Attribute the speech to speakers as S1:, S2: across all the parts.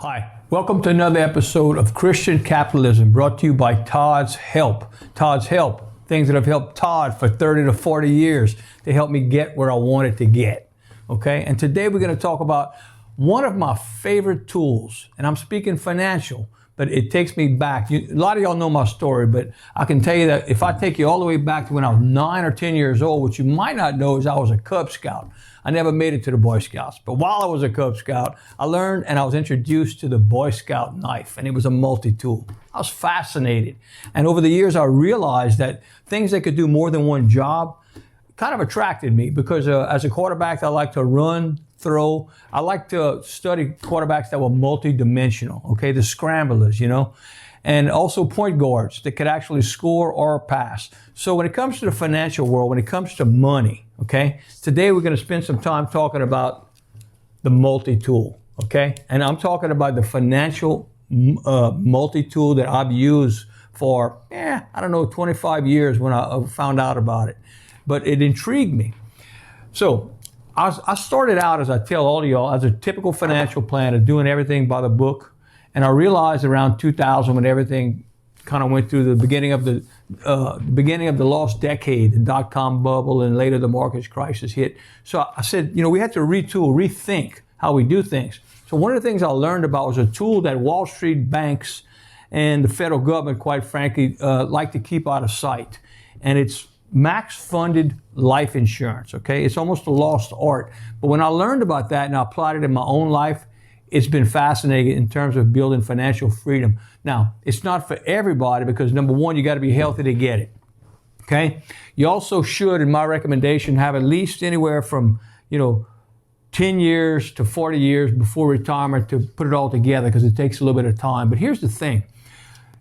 S1: Hi, welcome to another episode of Christian Capitalism brought to you by Todd's Help. Todd's Help, things that have helped Todd for 30 to 40 years to help me get where I wanted to get. Okay, and today we're going to talk about one of my favorite tools, and I'm speaking financial, but it takes me back. A lot of y'all know my story, but I can tell you that if I take you all the way back to when I was 9 or 10 years old, what you might not know is I was a Cub Scout. I never made it to the Boy Scouts, but while I was a Cub Scout, I learned and I was introduced to the Boy Scout knife, and it was a multi-tool. I was fascinated. And over the years, I realized that things that could do more than one job kind of attracted me because as a quarterback, I like to run, throw. I like to study quarterbacks that were multi-dimensional, okay, the scramblers, you know, and also point guards that could actually score or pass. So when it comes to the financial world, when it comes to money, okay, today we're going to spend some time talking about the multi-tool, okay? And I'm talking about the financial multi-tool that I've used for, 25 years when I found out about it. But it intrigued me. So I started out, as I tell all of y'all, as a typical financial planner, doing everything by the book. And I realized around 2000, when everything kind of went through the beginning of the lost decade, the dot-com bubble, and later the market crisis hit. So I said, we had to rethink how we do things. So one of the things I learned about was a tool that Wall Street banks and the federal government, quite frankly, like to keep out of sight. And it's max-funded life insurance, okay? It's almost a lost art. But when I learned about that and I applied it in my own life, it's been fascinating in terms of building financial freedom. Now, it's not for everybody because, number one, you got to be healthy to get it, okay? You also should, in my recommendation, have at least anywhere from, 10 years to 40 years before retirement to put it all together because it takes a little bit of time. But here's the thing.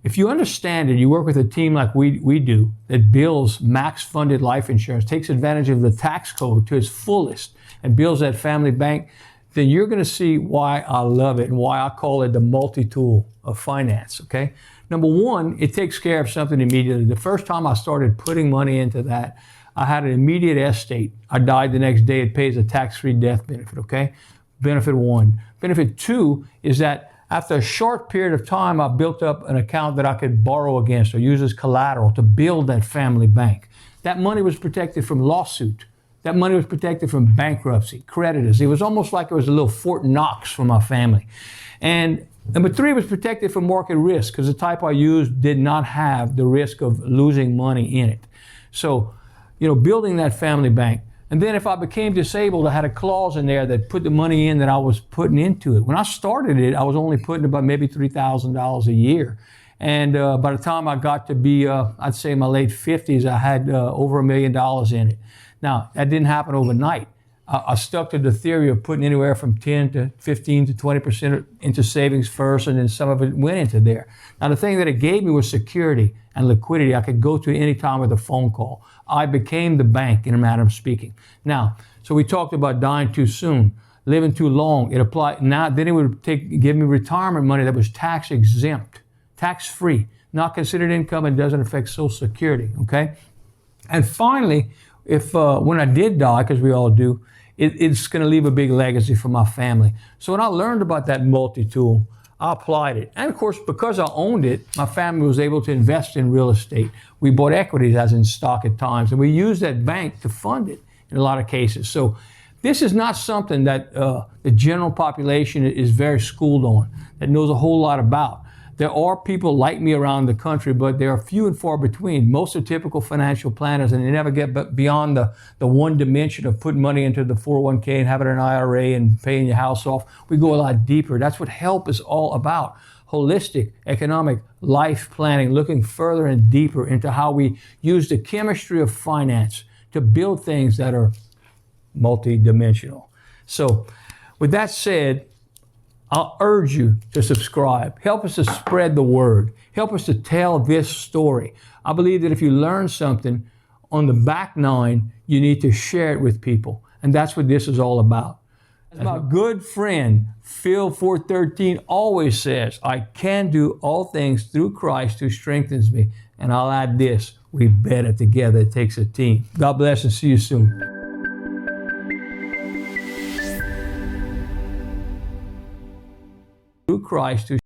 S1: If you understand it, you work with a team like we do that builds max-funded life insurance, takes advantage of the tax code to its fullest, and builds that family bank, then you're going to see why I love it and why I call it the multi-tool of finance, okay? Number one, it takes care of something immediately. The first time I started putting money into that, I had an immediate estate. I died the next day. It pays a tax-free death benefit, okay? Benefit one. Benefit two is that after a short period of time, I built up an account that I could borrow against or use as collateral to build that family bank. That money was protected from lawsuit. That money was protected from bankruptcy, creditors. It was almost like it was a little Fort Knox for my family. And number three was protected from market risk because the type I used did not have the risk of losing money in it. So, building that family bank. And then if I became disabled, I had a clause in there that put the money in that I was putting into it. When I started it, I was only putting about maybe $3,000 a year. And by the time I got to be, I'd say my late 50s, I had over $1 million in it. Now, that didn't happen overnight. I stuck to the theory of putting anywhere from 10 to 15 to 20% into savings first, and then some of it went into there. Now, the thing that it gave me was security and liquidity. I could go to any time with a phone call. I became the bank, in a matter of speaking. Now, so we talked about dying too soon, living too long. It applied. Now, then it would give me retirement money that was tax exempt, tax free, not considered income, and doesn't affect Social Security. Okay, and finally, if when I did die, because we all do, it's going to leave a big legacy for my family. So when I learned about that multi-tool, I applied it. And of course, because I owned it, my family was able to invest in real estate. We bought equities, as in stock at times, and we used that bank to fund it in a lot of cases. So this is not something that the general population is very schooled on, that knows a whole lot about. There are people like me around the country, but they are few and far between. Most are typical financial planners, and they never get beyond the one dimension of putting money into the 401k and having an IRA and paying your house off. We go a lot deeper. That's what HELP is all about. Holistic, economic life planning, looking further and deeper into how we use the chemistry of finance to build things that are multidimensional. So with that said, I'll urge you to subscribe. Help us to spread the word. Help us to tell this story. I believe that if you learn something on the back nine, you need to share it with people. And that's what this is all about. As my good friend, Phil 413 always says, I can do all things through Christ who strengthens me. And I'll add this, we better together. It takes a team. God bless and see you soon. Christ who